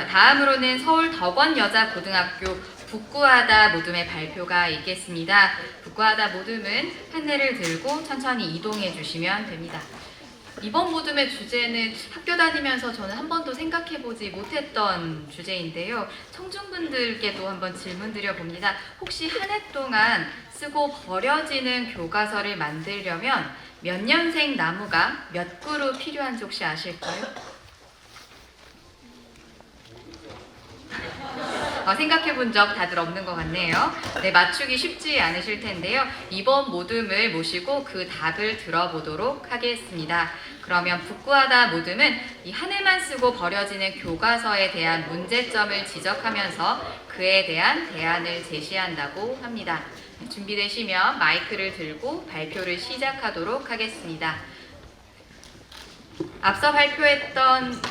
다음으로는 서울 덕원여자고등학교 북구하다 모둠의 발표가 있겠습니다. 북구하다 모둠은 판넬을 들고 천천히 이동해 주시면 됩니다. 이번 모둠의 주제는 학교 다니면서 저는 한 번도 생각해보지 못했던 주제인데요. 청중분들께도 한번 질문 드려봅니다. 혹시 한 해 동안 쓰고 버려지는 교과서를 만들려면 몇 년생 나무가 몇 그루 필요한지 혹시 아실까요? 생각해본 적 다들 없는 것 같네요. 네, 맞추기 쉽지 않으실 텐데요. 이번 모둠을 모시고 그 답을 들어보도록 하겠습니다. 그러면 북구하다 모둠은 이 한 해만 쓰고 버려지는 교과서에 대한 문제점을 지적하면서 그에 대한 대안을 제시한다고 합니다. 준비되시면 마이크를 들고 발표를 시작하도록 하겠습니다. 앞서 발표했던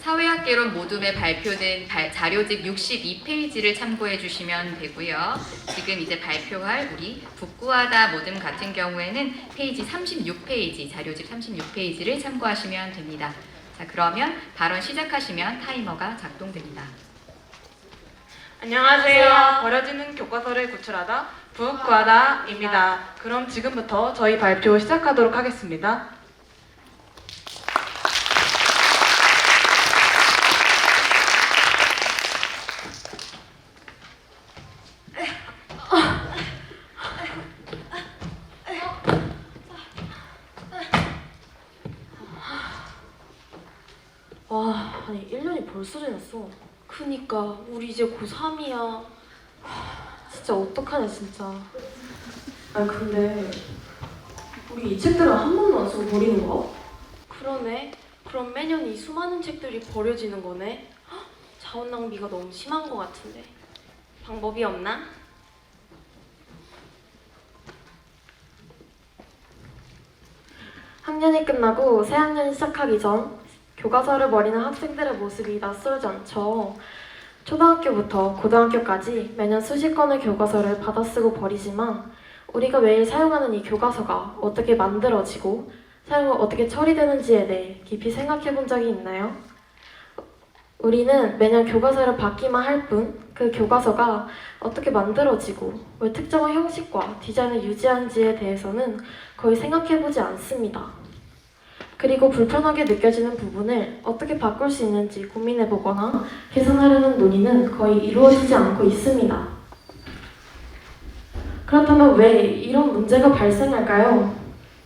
사회학개론 모둠에 발표된 자료집 62페이지를 참고해 주시면 되고요. 지금 이제 발표할 우리 북구하다 모둠 같은 경우에는 페이지 36페이지, 자료집 36페이지를 참고하시면 됩니다. 자, 그러면 발언 시작하시면 타이머가 작동됩니다. 안녕하세요. 버려지는 교과서를 구출하다 북구하다입니다. 그럼 지금부터 저희 발표 시작하도록 하겠습니다. 와, 아니 1년이 벌써 지났어. 그니까 우리 이제 고3이야. 진짜 어떡하냐 진짜. 아 근데 우리 이 책들은 한 번도 안 쓰고 버리는 거야? 그러네. 그럼 매년 이 수많은 책들이 버려지는 거네. 자원 낭비가 너무 심한 것 같은데. 방법이 없나? 학년이 끝나고 새 학년이 시작하기 전 교과서를 버리는 학생들의 모습이 낯설지 않죠. 초등학교부터 고등학교까지 매년 수십 건의 교과서를 받아 쓰고 버리지만 우리가 매일 사용하는 이 교과서가 어떻게 만들어지고 사용 후 어떻게 처리되는지에 대해 깊이 생각해 본 적이 있나요? 우리는 매년 교과서를 받기만 할 뿐 그 교과서가 어떻게 만들어지고 왜 특정한 형식과 디자인을 유지하는지에 대해서는 거의 생각해 보지 않습니다. 그리고 불편하게 느껴지는 부분을 어떻게 바꿀 수 있는지 고민해 보거나 개선하려는 논의는 거의 이루어지지 않고 있습니다. 그렇다면 왜 이런 문제가 발생할까요?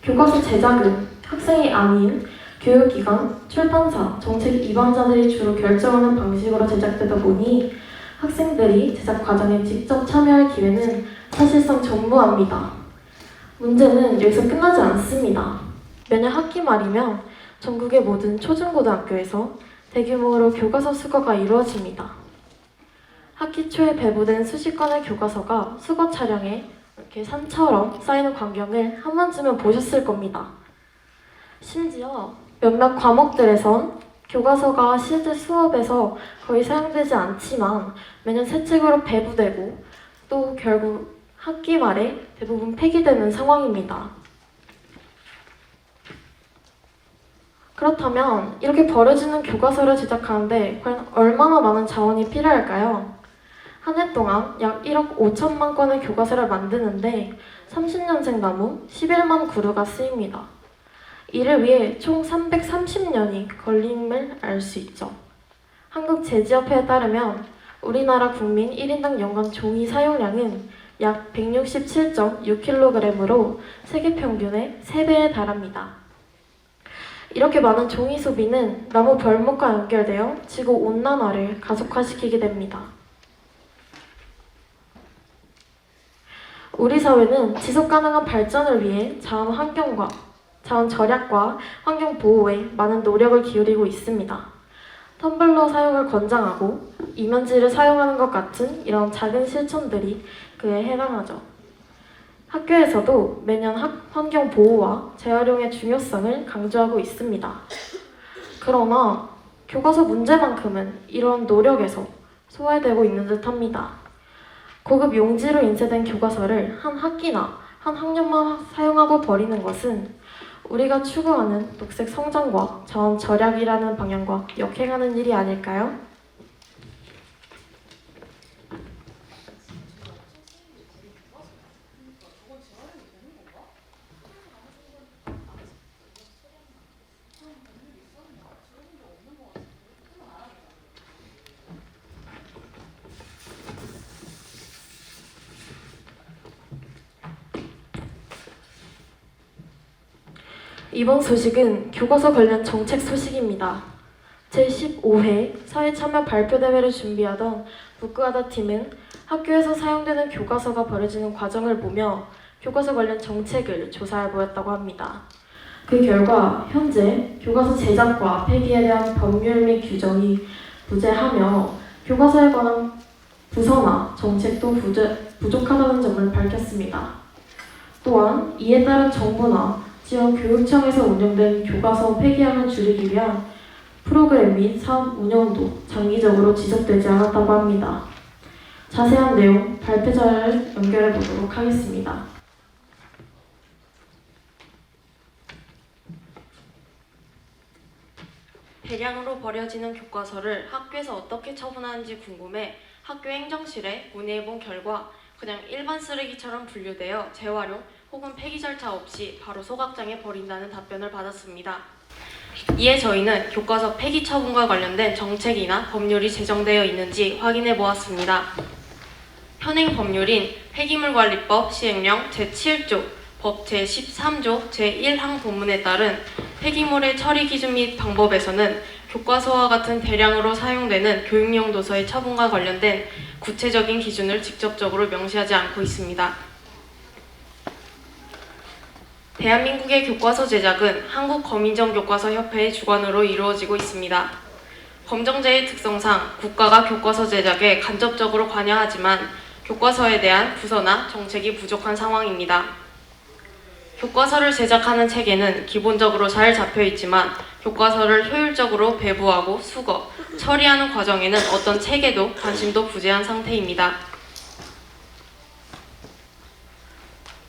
교과서 제작은 학생이 아닌 교육기관, 출판사, 정책 입안자들이 주로 결정하는 방식으로 제작되다 보니 학생들이 제작 과정에 직접 참여할 기회는 사실상 전무합니다. 문제는 여기서 끝나지 않습니다. 매년 학기 말이면 전국의 모든 초중고등학교에서 대규모로 교과서 수거가 이루어집니다. 학기 초에 배부된 수십 건의 교과서가 수거 차량에 이렇게 산처럼 쌓이는 광경을 한 번쯤은 보셨을 겁니다. 심지어 몇몇 과목들에선 교과서가 실제 수업에서 거의 사용되지 않지만 매년 새 책으로 배부되고 또 결국 학기 말에 대부분 폐기되는 상황입니다. 그렇다면 이렇게 버려지는 교과서를 제작하는데 과연 얼마나 많은 자원이 필요할까요? 한 해 동안 약 1억 5천만 건의 교과서를 만드는데 30년생 나무 11만 그루가 쓰입니다. 이를 위해 총 330년이 걸림을 알 수 있죠. 한국제지협회에 따르면 우리나라 국민 1인당 연간 종이 사용량은 약 167.6kg으로 세계 평균의 3배에 달합니다. 이렇게 많은 종이 소비는 나무 벌목과 연결되어 지구 온난화를 가속화시키게 됩니다. 우리 사회는 지속가능한 발전을 위해 자원 절약과 환경 보호에 많은 노력을 기울이고 있습니다. 텀블러 사용을 권장하고 이면지를 사용하는 것 같은 이런 작은 실천들이 그에 해당하죠. 학교에서도 매년 환경 보호와 재활용의 중요성을 강조하고 있습니다. 그러나 교과서 문제만큼은 이런 노력에서 소외되고 있는 듯합니다. 고급 용지로 인쇄된 교과서를 한 학기나 한 학년만 사용하고 버리는 것은 우리가 추구하는 녹색 성장과 자원 절약이라는 방향과 역행하는 일이 아닐까요? 이번 소식은 교과서 관련 정책 소식입니다. 제15회 사회참여 발표대회를 준비하던 북구하다 팀은 학교에서 사용되는 교과서가 버려지는 과정을 보며 교과서 관련 정책을 조사해 보았다고 합니다. 그 결과 현재 교과서 제작과 폐기에 대한 법률 및 규정이 부재하며 교과서에 관한 부서나 정책도 부족하다는 점을 밝혔습니다. 또한 이에 따른 정부나 지역 교육청에서 운영된 교과서 폐기량을 줄이기 위한 프로그램 및 사업 운영도 장기적으로 지속되지 않았다고 합니다. 자세한 내용 발표 자료를 연결해 보도록 하겠습니다. 대량으로 버려지는 교과서를 학교에서 어떻게 처분하는지 궁금해 학교 행정실에 문의해본 결과 그냥 일반 쓰레기처럼 분류되어 재활용 혹은 폐기 절차 없이 바로 소각장에 버린다는 답변을 받았습니다. 이에 저희는 교과서 폐기 처분과 관련된 정책이나 법률이 제정되어 있는지 확인해 보았습니다. 현행 법률인 폐기물관리법 시행령 제7조, 법 제13조 제1항 본문에 따른 폐기물의 처리 기준 및 방법에서는 교과서와 같은 대량으로 사용되는 교육용 도서의 처분과 관련된 구체적인 기준을 직접적으로 명시하지 않고 있습니다. 대한민국의 교과서 제작은 한국거민정교과서협회의 주관으로 이루어지고 있습니다. 검정제의 특성상 국가가 교과서 제작에 간접적으로 관여하지만 교과서에 대한 부서나 정책이 부족한 상황입니다. 교과서를 제작하는 체계는 기본적으로 잘 잡혀 있지만 교과서를 효율적으로 배부하고 수거, 처리하는 과정에는 어떤 체계도 관심도 부재한 상태입니다.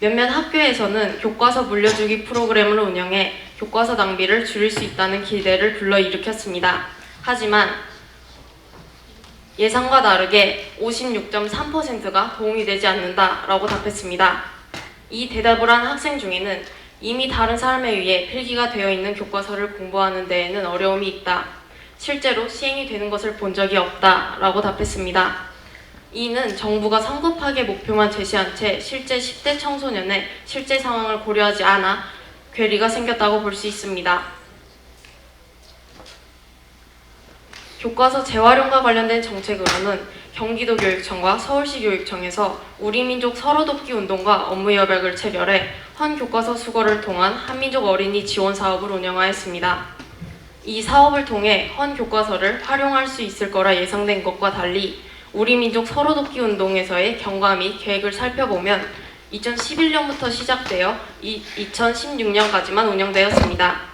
몇몇 학교에서는 교과서 물려주기 프로그램을 운영해 교과서 낭비를 줄일 수 있다는 기대를 불러일으켰습니다. 하지만 예상과 다르게 56.3%가 도움이 되지 않는다라고 답했습니다. 이 대답을 한 학생 중에는 이미 다른 사람에 의해 필기가 되어 있는 교과서를 공부하는 데에는 어려움이 있다. 실제로 시행이 되는 것을 본 적이 없다라고 답했습니다. 이는 정부가 성급하게 목표만 제시한 채 실제 10대 청소년의 실제 상황을 고려하지 않아 괴리가 생겼다고 볼 수 있습니다. 교과서 재활용과 관련된 정책으로는 경기도 교육청과 서울시 교육청에서 우리 민족 서로 돕기 운동과 업무 여백을 체결해 헌 교과서 수거를 통한 한민족 어린이 지원 사업을 운영하였습니다. 이 사업을 통해 헌 교과서를 활용할 수 있을 거라 예상된 것과 달리 우리 민족 서로 돕기 운동에서의 경과 및 계획을 살펴보면 2011년부터 시작되어 2016년까지만 운영되었습니다.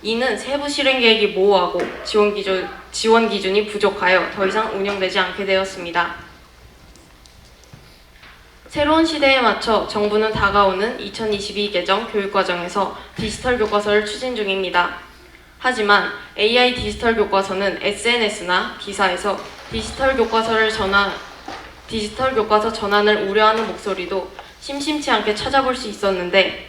이는 세부 실행 계획이 모호하고 지원 기준이 부족하여 더 이상 운영되지 않게 되었습니다. 새로운 시대에 맞춰 정부는 다가오는 2022 개정 교육과정에서 디지털 교과서를 추진 중입니다. 하지만 AI 디지털 교과서는 SNS나 기사에서 디지털 교과서 전환을 우려하는 목소리도 심심치 않게 찾아볼 수 있었는데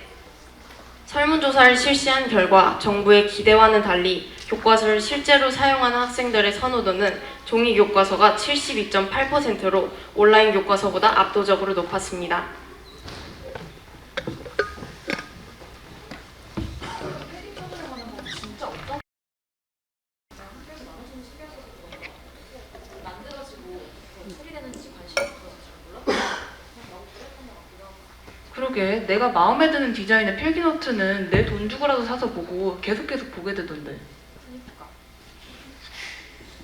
설문조사를 실시한 결과 정부의 기대와는 달리 교과서를 실제로 사용하는 학생들의 선호도는 종이 교과서가 72.8%로 온라인 교과서보다 압도적으로 높았습니다. 그러게 내가 마음에 드는 디자인의 필기노트는 내 돈 주고라도 사서 보고 계속 보게 되던데.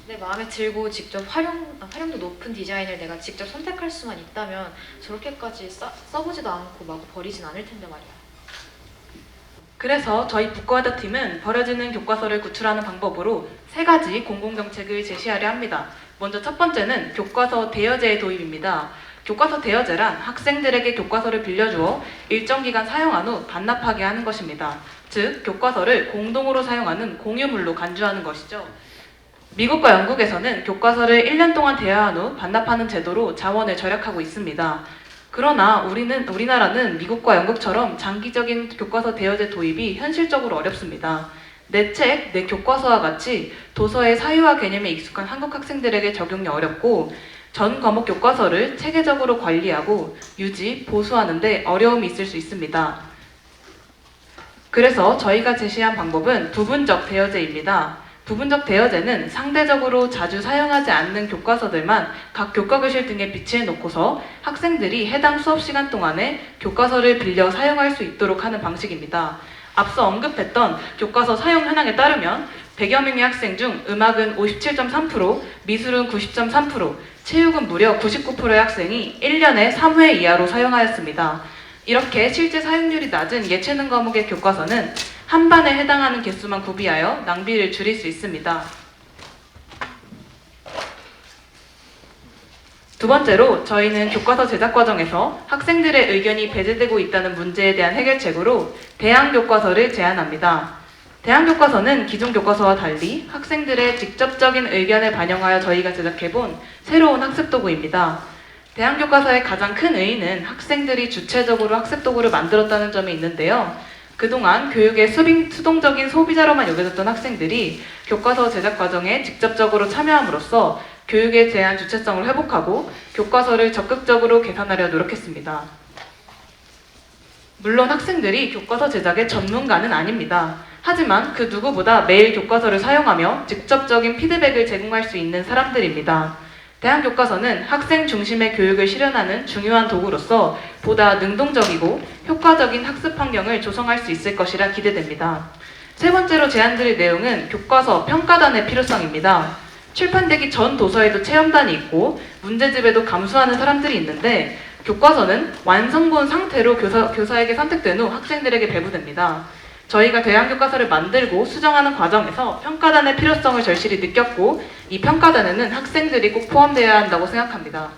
내 마음에 들고 직접 활용도 높은 디자인을 내가 직접 선택할 수만 있다면 저렇게까지 써보지도 않고 마구 버리진 않을 텐데 말이야. 그래서 저희 북구하다 팀은 버려지는 교과서를 구출하는 방법으로 3가지 공공정책을 제시하려 합니다. 먼저 첫 번째는 교과서 대여제의 도입입니다. 교과서 대여제란 학생들에게 교과서를 빌려주어 일정 기간 사용한 후 반납하게 하는 것입니다. 즉, 교과서를 공동으로 사용하는 공유물로 간주하는 것이죠. 미국과 영국에서는 교과서를 1년 동안 대여한 후 반납하는 제도로 자원을 절약하고 있습니다. 그러나 우리나라는 미국과 영국처럼 장기적인 교과서 대여제 도입이 현실적으로 어렵습니다. 내 책, 내 교과서와 같이 도서의 사유화 개념에 익숙한 한국 학생들에게 적용이 어렵고 전 과목 교과서를 체계적으로 관리하고 유지, 보수하는 데 어려움이 있을 수 있습니다. 그래서 저희가 제시한 방법은 부분적 대여제입니다. 부분적 대여제는 상대적으로 자주 사용하지 않는 교과서들만 각 교과교실 등에 비치해 놓고서 학생들이 해당 수업 시간 동안에 교과서를 빌려 사용할 수 있도록 하는 방식입니다. 앞서 언급했던 교과서 사용 현황에 따르면 100여 명의 학생 중 음악은 57.3%, 미술은 90.3%, 체육은 무려 99%의 학생이 1년에 3회 이하로 사용하였습니다. 이렇게 실제 사용률이 낮은 예체능 과목의 교과서는 한 반에 해당하는 개수만 구비하여 낭비를 줄일 수 있습니다. 두 번째로 저희는 교과서 제작 과정에서 학생들의 의견이 배제되고 있다는 문제에 대한 해결책으로 대항 교과서를 제안합니다. 대항 교과서는 기존 교과서와 달리 학생들의 직접적인 의견을 반영하여 저희가 제작해본 새로운 학습 도구입니다. 대항 교과서의 가장 큰 의의는 학생들이 주체적으로 학습 도구를 만들었다는 점에 있는데요. 그동안 교육의 수동적인 소비자로만 여겨졌던 학생들이 교과서 제작 과정에 직접적으로 참여함으로써 교육에 대한 주체성을 회복하고 교과서를 적극적으로 개선하려 노력했습니다. 물론 학생들이 교과서 제작의 전문가는 아닙니다. 하지만 그 누구보다 매일 교과서를 사용하며 직접적인 피드백을 제공할 수 있는 사람들입니다. 대항 교과서는 학생 중심의 교육을 실현하는 중요한 도구로서 보다 능동적이고 효과적인 학습 환경을 조성할 수 있을 것이라 기대됩니다. 세 번째로 제안드릴 내용은 교과서 평가단의 필요성입니다. 출판되기 전 도서에도 체험단이 있고 문제집에도 감수하는 사람들이 있는데 교과서는 완성본 상태로 교사에게 선택된 후 학생들에게 배부됩니다. 저희가 대항 교과서를 만들고 수정하는 과정에서 평가단의 필요성을 절실히 느꼈고 이 평가단에는 학생들이 꼭 포함되어야 한다고 생각합니다.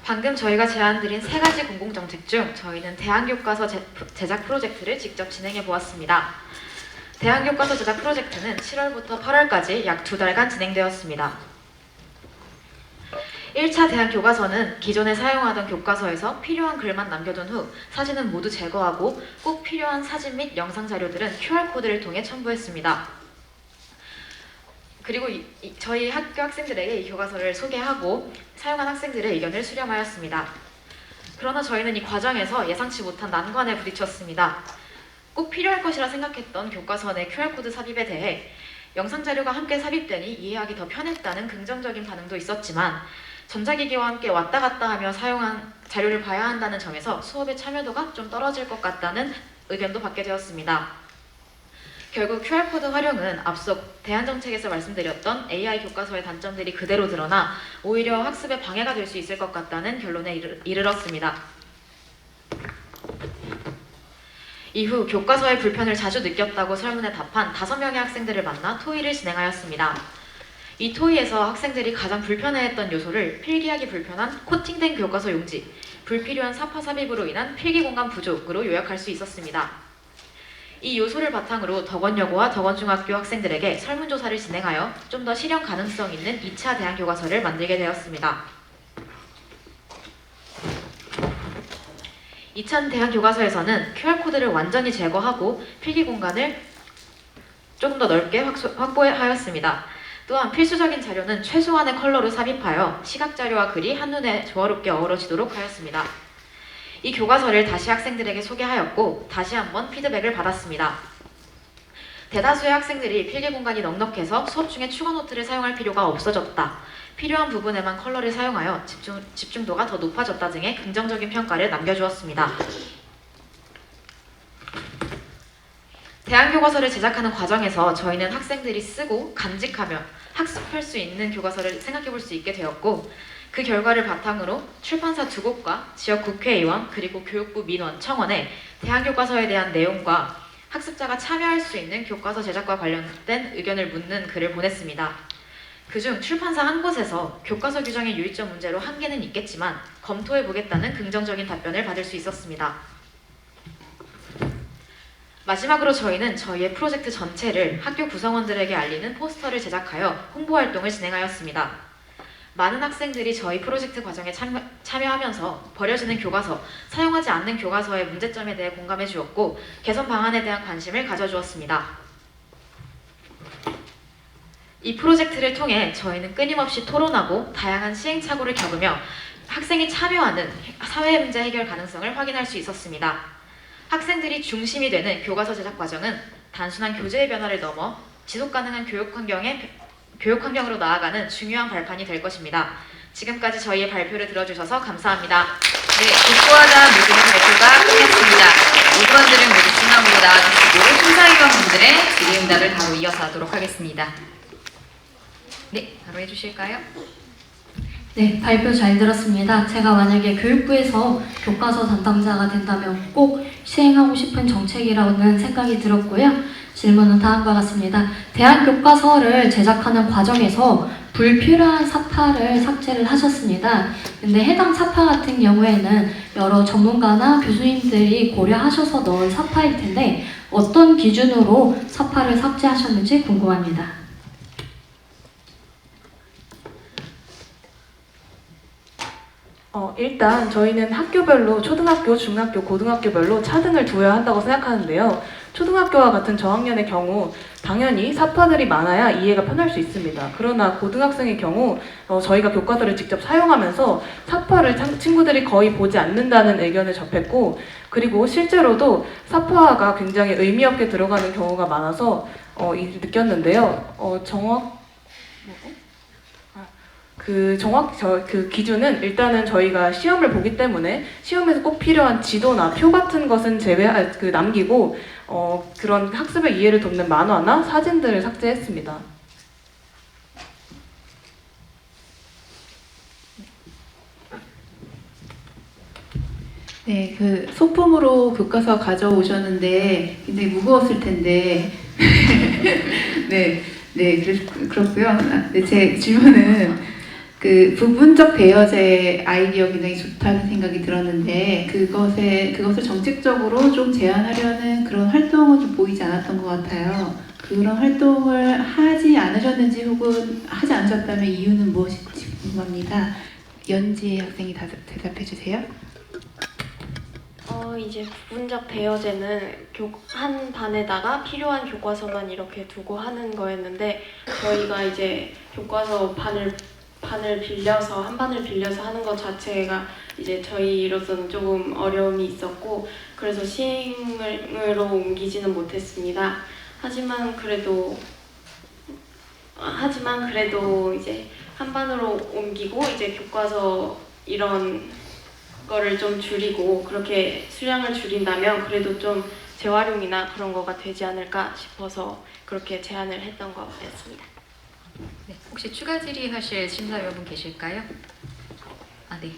방금 저희가 제안드린 세 가지 공공정책 중 저희는 대항교과서 제작 프로젝트를 직접 진행해 보았습니다. 대항교과서 제작 프로젝트는 7월부터 8월까지 약 2달간 진행되었습니다. 1차 대항교과서는 기존에 사용하던 교과서에서 필요한 글만 남겨둔 후 사진은 모두 제거하고 꼭 필요한 사진 및 영상 자료들은 QR코드를 통해 첨부했습니다. 그리고 저희 학교 학생들에게 이 교과서를 소개하고 사용한 학생들의 의견을 수렴하였습니다. 그러나 저희는 이 과정에서 예상치 못한 난관에 부딪혔습니다. 꼭 필요할 것이라 생각했던 교과서 내 QR코드 삽입에 대해 영상 자료가 함께 삽입되니 이해하기 더 편했다는 긍정적인 반응도 있었지만 전자기기와 함께 왔다 갔다 하며 사용한 자료를 봐야 한다는 점에서 수업의 참여도가 좀 떨어질 것 같다는 의견도 받게 되었습니다. 결국 QR코드 활용은 앞서 대안정책에서 말씀드렸던 AI 교과서의 단점들이 그대로 드러나 오히려 학습에 방해가 될 수 있을 것 같다는 결론에 이르렀습니다. 이후 교과서의 불편을 자주 느꼈다고 설문에 답한 5명의 학생들을 만나 토의를 진행하였습니다. 이 토의에서 학생들이 가장 불편해했던 요소를 필기하기 불편한 코팅된 교과서 용지, 불필요한 사파 삽입으로 인한 필기 공간 부족으로 요약할 수 있었습니다. 이 요소를 바탕으로 덕원여고와 덕원중학교 학생들에게 설문조사를 진행하여 좀 더 실현 가능성 있는 2차 대항교과서를 만들게 되었습니다. 2차 대항교과서에서는 QR코드를 완전히 제거하고 필기 공간을 조금 더 넓게 확보하였습니다. 또한 필수적인 자료는 최소한의 컬러로 삽입하여 시각자료와 글이 한눈에 조화롭게 어우러지도록 하였습니다. 이 교과서를 다시 학생들에게 소개하였고 다시 한번 피드백을 받았습니다. 대다수의 학생들이 필기 공간이 넉넉해서 수업 중에 추가 노트를 사용할 필요가 없어졌다. 필요한 부분에만 컬러를 사용하여 집중도가 더 높아졌다 등의 긍정적인 평가를 남겨주었습니다. 대항교과서를 제작하는 과정에서 저희는 학생들이 쓰고 간직하며 학습할 수 있는 교과서를 생각해 볼 수 있게 되었고 그 결과를 바탕으로 출판사 2곳과 지역 국회의원 그리고 교육부 민원, 청원에 대항교과서에 대한 내용과 학습자가 참여할 수 있는 교과서 제작과 관련된 의견을 묻는 글을 보냈습니다. 그중 출판사 한 곳에서 교과서 규정의 유의점 문제로 한계는 있겠지만 검토해보겠다는 긍정적인 답변을 받을 수 있었습니다. 마지막으로 저희는 저희의 프로젝트 전체를 학교 구성원들에게 알리는 포스터를 제작하여 홍보활동을 진행하였습니다. 많은 학생들이 저희 프로젝트 과정에 참여하면서 버려지는 교과서, 사용하지 않는 교과서의 문제점에 대해 공감해 주었고 개선 방안에 대한 관심을 가져주었습니다. 이 프로젝트를 통해 저희는 끊임없이 토론하고 다양한 시행착오를 겪으며 학생이 참여하는 사회 문제 해결 가능성을 확인할 수 있었습니다. 학생들이 중심이 되는 교과서 제작 과정은 단순한 교재의 변화를 넘어 지속 가능한 교육 환경으로 나아가는 중요한 발판이 될 것입니다. 지금까지 저희의 발표를 들어주셔서 감사합니다. 네, 복구하다 모둠의 발표가 끝났습니다. 모두원들은 모두 중앙으로 나와주시고 심사위원분들의 질의응답을 바로 이어서 하도록 하겠습니다. 네, 바로 해주실까요? 네, 발표 잘 들었습니다. 제가 만약에 교육부에서 교과서 담당자가 된다면 꼭 시행하고 싶은 정책이라는 생각이 들었고요. 질문은 다음과 같습니다. 대학 교과서를 제작하는 과정에서 불필요한 사파를 삭제를 하셨습니다. 근데 해당 사파 같은 경우에는 여러 전문가나 교수님들이 고려하셔서 넣은 사파일 텐데 어떤 기준으로 사파를 삭제하셨는지 궁금합니다. 일단 저희는 학교별로 초등학교, 중학교, 고등학교별로 차등을 두어야 한다고 생각하는데요. 초등학교와 같은 저학년의 경우 당연히 사파들이 많아야 이해가 편할 수 있습니다. 그러나 고등학생의 경우 저희가 교과서를 직접 사용하면서 사파를 친구들이 거의 보지 않는다는 의견을 접했고, 그리고 실제로도 사파가 굉장히 의미 없게 들어가는 경우가 많아서 느꼈는데요. 그 기준은 일단은 저희가 시험을 보기 때문에 시험에서 꼭 필요한 지도나 표 같은 것은 남기고 그런 학습의 이해를 돕는 만화나 사진들을 삭제했습니다. 네, 그 소품으로 교과서 가져오셨는데 굉장히 무거웠을 텐데 그렇고요. 네, 제 질문은 그 부분적 대여제 아이디어 굉장히 좋다는 생각이 들었는데 그것을 정책적으로 좀 제한하려는 그런 활동은 좀 보이지 않았던 것 같아요. 그런 활동을 하지 않으셨는지 혹은 하지 않으셨다면 이유는 무엇인지 궁금합니다. 연지 학생이 대답해 주세요. 이제 부분적 대여제는 한 반에다가 필요한 교과서만 이렇게 두고 하는 거였는데 저희가 이제 교과서 반을 빌려서 한 반을 빌려서 하는 것 자체가 이제 저희로서는 조금 어려움이 있었고 그래서 시행으로 옮기지는 못했습니다. 하지만 그래도 이제 한 반으로 옮기고 이제 교과서 이런 거를 좀 줄이고 그렇게 수량을 줄인다면 그래도 좀 재활용이나 그런 거가 되지 않을까 싶어서 그렇게 제안을 했던 거였습니다. 네, 혹시 추가 질의하실 심사위원분 계실까요? 네.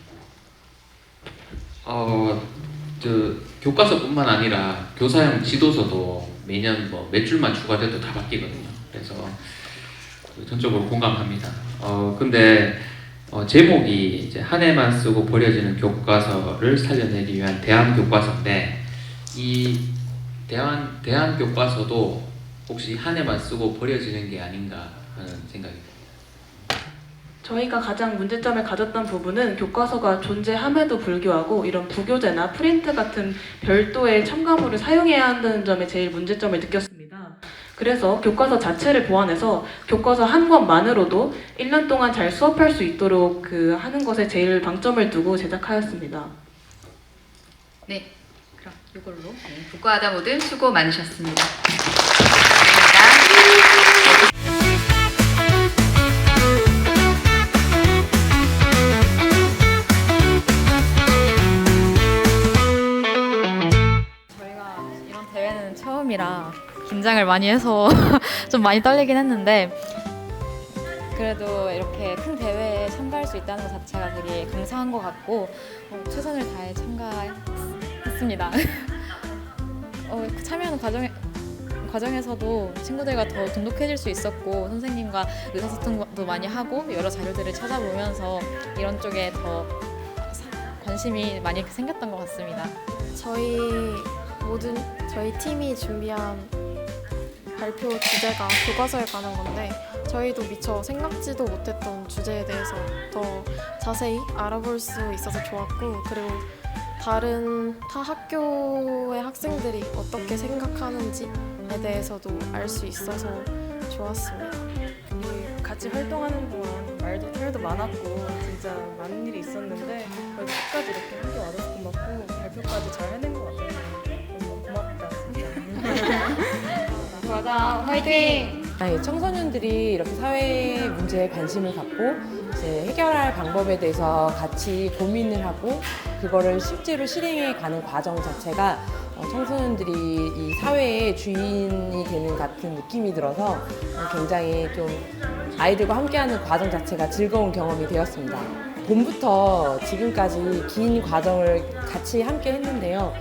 교과서뿐만 아니라 교사용 지도서도 매년 몇 줄만 추가돼도 다 바뀌거든요. 그래서 전적으로 공감합니다. 근데 제목이 이제 한 해만 쓰고 버려지는 교과서를 살려내기 위한 대안 교과서인데 이 대안 교과서도 혹시 한 해만 쓰고 버려지는 게 아닌가 하는 생각이 듭니다. 저희가 가장 문제점을 가졌던 부분은 교과서가 존재함에도 불구하고 이런 부교재나 프린트 같은 별도의 첨가물을 사용해야 한다는 점에 제일 문제점을 느꼈습니다. 그래서 교과서 자체를 보완해서 교과서 한 권만으로도 1년 동안 잘 수업할 수 있도록 하는 것에 제일 방점을 두고 제작하였습니다. 네, 그럼 이걸로 복구하다 모든 수고 많으셨습니다. 저희가 이런 대회는 처음이라 긴장을 많이 해서 좀 많이 떨리긴 했는데 그래도 이렇게 큰 대회에 참가할 수 있다는 것 자체가 되게 감사한 것 같고 최선을 다해 참가했습니다. 참여하는 과정에서도 친구들과 더 돈독해질 수 있었고 선생님과 의사소통도 많이 하고 여러 자료들을 찾아보면서 이런 쪽에 더 관심이 많이 생겼던 것 같습니다. 저희 팀이 준비한 발표 주제가 교과서에 관한 건데 저희도 미처 생각지도 못했던 주제에 대해서 더 자세히 알아볼 수 있어서 좋았고, 그리고 다른 타 학교의 학생들이 어떻게 생각하는지에 대해서도 알 수 있어서 좋았습니다. 같이 활동하는 동안 말도 털도 많았고 진짜 많은 일이 있었는데 그래도 끝까지 이렇게 함께 와줘서 고맙고 발표까지 잘 해낸 것 같아요. 너무 고맙다 진짜. 과장 화이팅! 청소년들이 이렇게 사회 문제에 관심을 갖고 이제 해결할 방법에 대해서 같이 고민을 하고 그거를 실제로 실행해 가는 과정 자체가 청소년들이 이 사회의 주인이 되는 같은 느낌이 들어서 굉장히 좀 아이들과 함께하는 과정 자체가 즐거운 경험이 되었습니다. 봄부터 지금까지 긴 과정을 같이 함께 했는데요.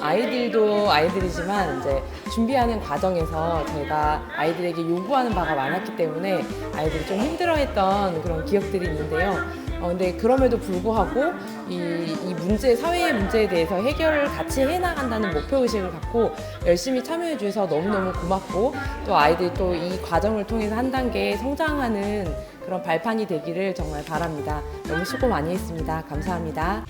아이들도 아이들이지만 이제 준비하는 과정에서 저희가 아이들에게 요구하는 바가 많았기 때문에 아이들이 좀 힘들어했던 그런 기억들이 있는데요. 근데 그럼에도 불구하고 이 문제, 사회의 문제에 대해서 해결을 같이 해나간다는 목표의식을 갖고 열심히 참여해 주셔서 너무너무 고맙고 또 아이들이 또 이 과정을 통해서 한 단계 성장하는 그런 발판이 되기를 정말 바랍니다. 너무 수고 많이 했습니다. 감사합니다.